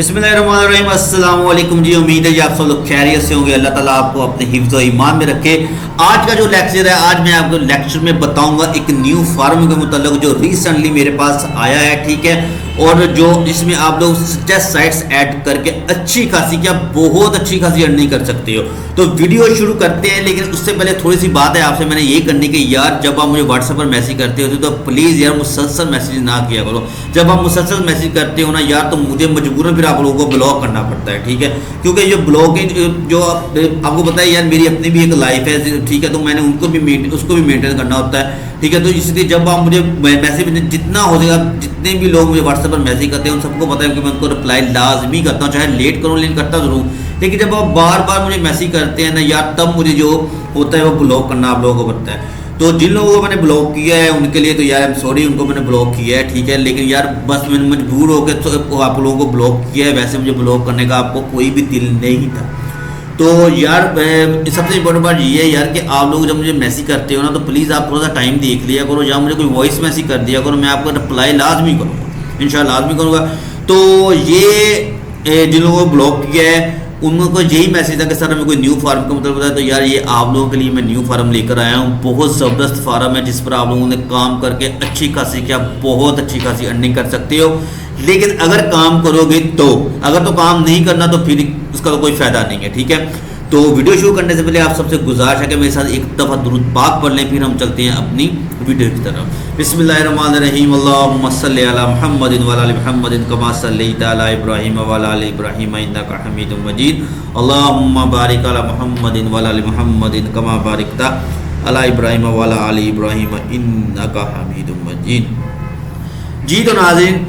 बिस्मिल्लाहिर्रहमानिर्रहीम अस्सलाम वालेकुम जी। उम्मीद है जी आप सब लोग खैरियत से होंगे। अल्लाह ताला आपको अपने हिफ्ज़ और ईमान में रखे। आज का जो लेक्चर है, आज मैं आपको लेक्चर में बताऊंगा एक न्यू फार्म के मुताल्लिक जो रिसेंटली मेरे पास आया है, ठीक है। और जो इसमें आप लोग टेस्ट साइट्स ऐड करके अच्छी खासी, क्या बहुत अच्छी खासी अर्निंग कर सकते हो। तो वीडियो शुरू करते हैं, लेकिन उससे पहले थोड़ी सी बात है आपसे मैंने ये करनी कि यार जब आप मुझे व्हाट्सएप पर मैसेज करते हो तो प्लीज़ यार मुसलसल मैसेज ना किया करो। जब आप मुसलसल मैसेज करते हो ना यार, तो मुझे मजबूरन फिर आप लोगों को ब्लॉक करना पड़ता है, ठीक है। क्योंकि ये ब्लॉकिंग जो आपको पता है यार, मेरी अपनी भी एक लाइफ है, ठीक है। तो मैंने उसको भी मेंटेन करना होता है, ठीक है। तो इसलिए जब आप मुझे मैसेज, जितना हो जाएगा, जितने भी लोग मुझे व्हाट्सएप पर मैसेज करते हैं उन सबको पता है कि मैं उनको रिप्लाई लाजमी करता हूँ, चाहे लेट करूँ लेकिन करता ज़रूर। लेकिन जब आप बार बार मुझे मैसेज करते हैं ना यार, तब मुझे जो होता है वो ब्लॉक करना आप लोगों को पड़ता है। तो जिन लोगों को मैंने ब्लॉक किया है उनके लिए तो यार आई एम सॉरी, उनको मैंने ब्लॉक किया है, ठीक है। लेकिन यार बस मैंने मजबूर होकर तो आप लोगों को ब्लॉक किया है। वैसे मुझे ब्लॉक करने का आपको कोई भी दिल नहीं था। तो यार सबसे इंपॉर्टेंट बात ये है यार कि आप लोग जब मुझे मैसेज करते हो ना, तो प्लीज़ आप थोड़ा सा टाइम देख लिया करो, या मुझे कोई वॉइस मैसेज कर दिया करो, मैं आपको रिप्लाई लाजमी करूँगा, इंशाल्लाह लाजमी करूँगा। तो ये जिन लोगों को ब्लॉक किया है उनको यही मैसेज था कि सर हमें कोई न्यू फार्म का मतलब बताया। तो यार ये आप लोगों के लिए मैं न्यू फार्म लेकर आया हूँ। बहुत ज़बरदस्त फार्म है जिस पर आप लोगों ने काम करके अच्छी खासी, क्या बहुत अच्छी खासी अर्निंग कर सकते हो। लेकिन अगर काम करोगे तो, अगर तो काम नहीं करना तो फिर उसका तो कोई फ़ायदा नहीं है, ठीक है। तो वीडियो शुरू करने से पहले आप सबसे गुजारिश है कि मेरे साथ एक दफ़ा दुरूद पाक पढ़ लें, फिर हम चलते हैं अपनी वीडियो की तरफ। बिस्मिल्लाहिर्रहमानिर्रहीम। अल्लाहुम्मा सल्लि अला मुहम्मदिन व अला आलि मुहम्मदिन कमा सल्लैता अला इब्राहीम व अला आलि इब्राहीम इन्नका हमीदुम मजीद। अल्लाहुम्मा बारिक अला मुहम्मदिन व अला आलि मुहम्मदिन कमा बारिकता अला इब्राहीम व अला आलि इब्राहीम इन्नका हमीदुम मजीद। जी तो नाज़रीन,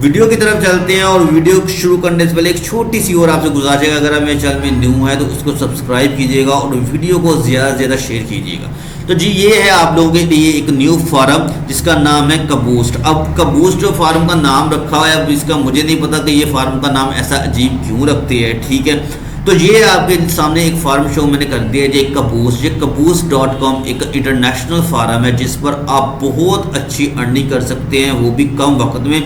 वीडियो की तरफ चलते हैं। और वीडियो शुरू करने से पहले एक छोटी सी और आपसे गुजारिश है, अगर आप मेरे चैनल में न्यू है तो उसको सब्सक्राइब कीजिएगा और वीडियो को ज़्यादा से ज़्यादा शेयर कीजिएगा। तो जी ये है आप लोगों के लिए एक न्यू फार्म जिसका नाम है कबूस्ट। अब कबूस्ट जो फार्म का नाम रखा है, अब इसका मुझे नहीं पता कि ये फार्म का नाम ऐसा अजीब क्यों रखते हैं, ठीक है। तो ये आपके सामने एक फार्म शो मैंने कर दिया है, ये कबूस्ट.com एक इंटरनेशनल फार्म है जिस पर आप बहुत अच्छी अर्निंग कर सकते हैं, वो भी कम वक्त में।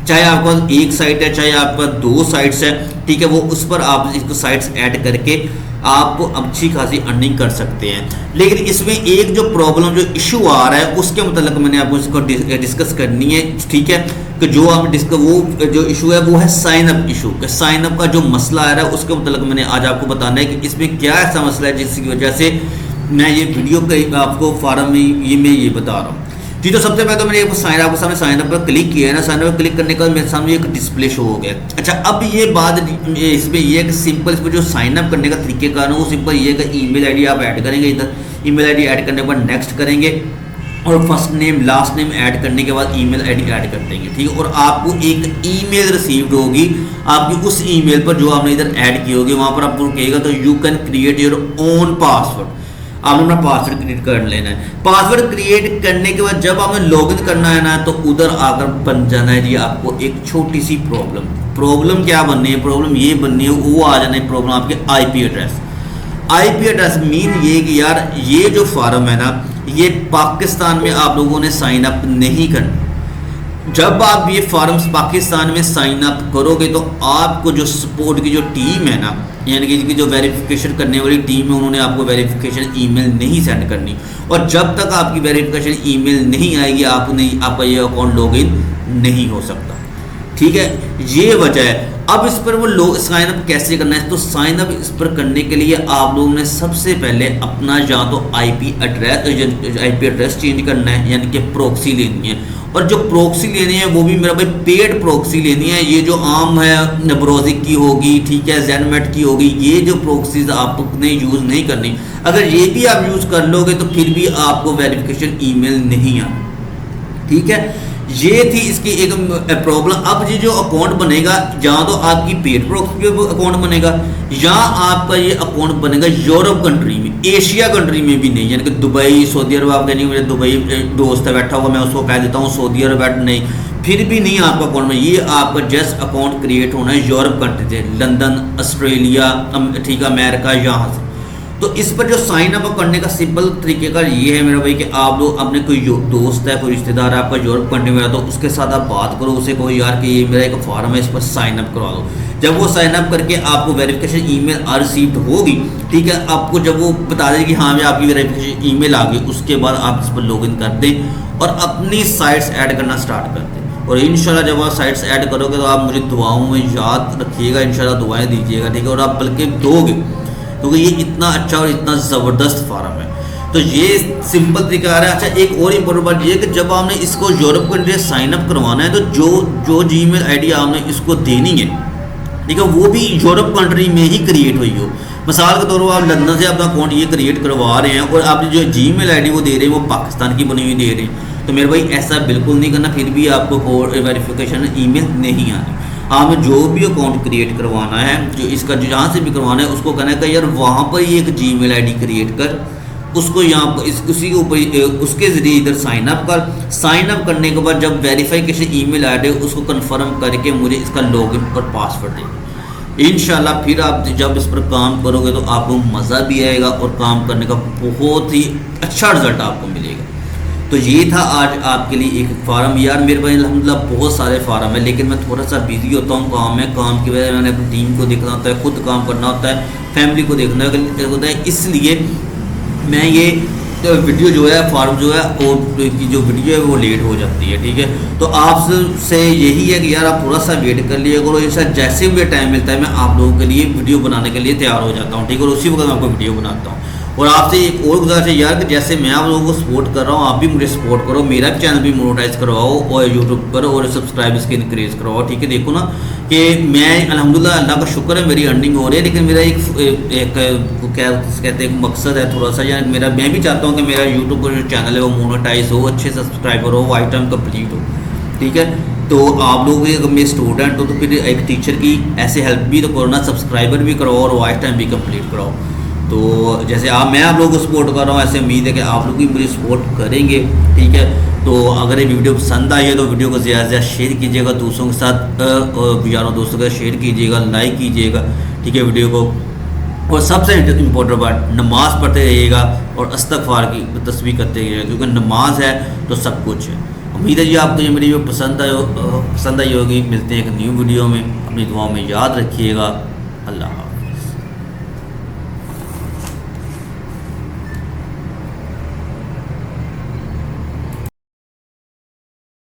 चाहे आपके पास एक साइट है, चाहे आपके पास 2 साइट्स है, ठीक है, वो उस पर आप इसको साइट्स ऐड करके आप अच्छी खासी अर्निंग कर सकते हैं। लेकिन इसमें एक जो प्रॉब्लम, जो इशू आ रहा है उसके मतलब मैंने आपको इसको डिस्कस करनी है, ठीक है। कि जो आप वो जो इशू है वो है sign up issue. Sign up का जो मसला आ रहा है उसके मतलब मैंने आज आपको बताना है कि इसमें क्या ऐसा मसला है जिसकी वजह से मैं ये वीडियो आपको फार्म में मैं ये बता रहा हूँ। जी तो सबसे पहले तो मैंने आपके सामने साइन अप पर क्लिक किया है ना। साइन अप पर क्लिक करने के बाद मेरे सामने एक डिस्प्ले शो हो गया। अच्छा, अब ये बात इसमें ये है कि सिंपल इसमें जो साइन अप करने का तरीकेकार है वो सिंपल ये है कि ईमेल आईडी आप ऐड करेंगे। इधर ईमेल आईडी ऐड करने के बाद नेक्स्ट करेंगे और first name last name add करने के बाद ईमेल आईडी ऐड कर देंगे, ठीक है। और आपको एक ईमेल रिसीव्ड होगी आपकी उस ईमेल पर जो आपने इधर ऐड की होगी। वहाँ पर आपको कहेगा तो you can create your own password. आपने अपना पासवर्ड क्रिएट कर लेना है। पासवर्ड क्रिएट करने के बाद जब आपने लॉगिन करना है ना, तो उधर आकर बन जाना है जी आपको एक छोटी सी प्रॉब्लम क्या बननी है, प्रॉब्लम ये बननी है, वो आ जाना है प्रॉब्लम आपके आईपी एड्रेस मीन ये कि यार ये जो फार्म है ना, ये पाकिस्तान में आप लोगों ने साइन अप नहीं करना। जब आप ये फॉर्म्स पाकिस्तान में साइन अप करोगे तो आपको जो सपोर्ट की जो टीम है ना, यानी कि जो वेरिफिकेशन करने वाली टीम है, उन्होंने आपको वेरिफिकेशन ईमेल नहीं सेंड करनी। और जब तक आपकी वेरिफिकेशन ईमेल नहीं आएगी आपका ये अकाउंट लॉगिन नहीं हो सकता, ठीक है। ये वजह है। अब इस पर वो साइन अप कैसे करना है, तो साइन अप इस पर करने के लिए आप लोगों ने सबसे पहले अपना या तो आईपी एड्रेस चेंज करना है, यानी कि प्रॉक्सी लेनी है। और जो प्रॉक्सी लेनी है वो भी मेरा भाई पेड प्रॉक्सी लेनी है। ये जो आम है ब्राउजिंग की होगी, ठीक है, ज़ेनमेट की होगी, ये जो प्रॉक्सीज आपने यूज़ नहीं करनी। अगर ये भी आप यूज़ कर लोगे तो फिर भी आपको वेरिफिकेशन ईमेल नहीं आना, ठीक है। ये थी इसकी एक प्रॉब्लम। अब ये जो अकाउंट बनेगा, या तो आपकी पेड प्रॉक्सी अकाउंट बनेगा या आपका ये अकाउंट बनेगा यूरोप कंट्री में, एशिया कंट्री में भी नहीं, यानी कि दुबई, सऊदी अरब। आप कहेंगे मेरे दुबई दोस्त है बैठा हुआ, मैं उसको कह देता हूँ सऊदी अरब बैठ, नहीं, फिर भी नहीं आपका अकाउंट में। ये आपका जस्ट अकाउंट क्रिएट होना है यूरोप कंट्री से, लंदन, ऑस्ट्रेलिया, ठीक है, अमेरिका, यहाँ से। तो इस पर जो साइन अप करने का सिंपल तरीके का ये है मेरा भाई कि आप लोग अपने कोई दोस्त है, कोई रिश्तेदार है आपका यूरोप कंट्री में है, तो उसके साथ आप बात करो, उसे कहो यार कि ये मेरा एक फॉर्म है, इस पर साइन अप करवा दो। जब वो साइन अप करके आपको वेरिफिकेशन ईमेल रिसीव्ड होगी, ठीक है, आपको जब वो बता देगी कि हाँ मैं आपकी वेरिफिकेशन ईमेल आ गई, उसके बाद आप इस पर लॉगिन कर दें और अपनी साइट्स ऐड करना स्टार्ट कर दें। और इंशाल्लाह जब आप साइट्स ऐड करोगे तो आप मुझे दुआओं में याद रखिएगा, इंशाल्लाह दुआएं दीजिएगा, ठीक है, और आप बल्कि दोगे, क्योंकि ये इतना अच्छा और इतना ज़बरदस्त फार्म है। तो ये सिंपल तरीका आ रहा है। अच्छा, एक और इम्पोर्टेंट बात ये है कि जब आपने इसको यूरोप कंट्री साइन अप करवाना है, तो जो जीमेल आईडी आपने इसको देनी है, ठीक है, वो भी यूरोप कंट्री में ही क्रिएट हुई हो। मिसाल के तौर पर आप लंदन से अपना अकाउंट ये क्रिएट करवा रहे हैं और आप जो जीमेल आईडी वो दे रहे हैं वो पाकिस्तान की बनी हुई दे रहे हैं, तो मेरे भाई ऐसा बिल्कुल नहीं करना, फिर भी आपको कोड वेरिफिकेशन ईमेल नहीं आनी। आपने जो भी अकाउंट क्रिएट करवाना है, जो इसका जो जहाँ से भी करवाना है, उसको कहना है कि यार वहाँ पर ही एक जीमेल आईडी क्रिएट कर, उसको यहाँ पर उसी के ऊपर उसके ज़रिए इधर साइन अप कर। साइन अप करने के बाद जब वेरीफिकेशन ईमेल आईडी उसको कंफर्म करके मुझे इसका लॉगिन और पासवर्ड दे। इंशाल्लाह फिर आप जब इस पर काम करोगे तो आपको मज़ा भी आएगा और काम करने का बहुत ही अच्छा रिजल्ट आपको मिलेगा। तो ये था आज आपके लिए एक फार्म। यार मेरे पास अल्हम्दुलिल्लाह बहुत सारे फार्म है, लेकिन मैं थोड़ा सा बिजी होता हूँ काम में, काम की वजह से मैंने अपनी टीम को देखना होता है, खुद काम करना होता है, फैमिली को देखना होता है, इसलिए मैं ये वीडियो जो है फार्म जो है और की जो वीडियो है वो लेट हो जाती है, ठीक है। तो आपसे यही है कि यार आप थोड़ा सा वेट कर लिया करो, ऐसा जैसे मुझे टाइम मिलता है मैं आप लोगों के लिए वीडियो बनाने के लिए तैयार हो जाता हूँ, ठीक है, और उसी वक्त मैं आपको वीडियो बनाता हूँ। और आपसे एक और गुजारिश है यार कि जैसे मैं आप लोगों को सपोर्ट कर रहा हूँ, आप भी मुझे सपोर्ट करो, मेरा चैनल भी मोनेटाइज करवाओ और यूट्यूब पर, और सब्सक्राइब इसके इंक्रीज करवाओ, ठीक है। देखो ना कि मैं अल्हम्दुलिल्लाह अल्लाह का शुक्र है मेरी अर्निंग हो रही है, लेकिन मेरा एक क्या कहते हैं मकसद है थोड़ा सा, यार मेरा मैं भी चाहता हूँ कि मेरा यूट्यूब पर जो चैनल है वो मोनेटाइज हो, अच्छे सब्सक्राइबर हो, वाइट टाइम कंप्लीट हो, ठीक है। तो आप लोग अगर मेरे स्टूडेंट हो तो फिर एक टीचर की ऐसे हेल्प भी तो करो ना, सब्सक्राइबर भी कराओ और वाइट टाइम भी कंप्लीट कराओ। तो जैसे मैं आप लोगों को सपोर्ट कर रहा हूँ, ऐसे उम्मीद है कि आप लोग भी मुझे सपोर्ट करेंगे, ठीक है। तो अगर ये वीडियो पसंद आई है तो वीडियो को ज़्यादा से ज़्यादा शेयर कीजिएगा दोस्तों के साथ, यारों दोस्तों के साथ शेयर कीजिएगा, लाइक कीजिएगा, ठीक है वीडियो को। और सबसे इम्पोर्टेंट बात, नमाज़ पढ़ते रहिएगा और इस्तिग़फ़ार की तस्बीह करते रहिएगा, क्योंकि नमाज है तो सब कुछ है। उम्मीद है जी आपको ये वीडियो पसंद आई होगी। मिलते हैं एक न्यू वीडियो में, अपनी दुआओं में याद रखिएगा। अल्लाह हाफ़िज़।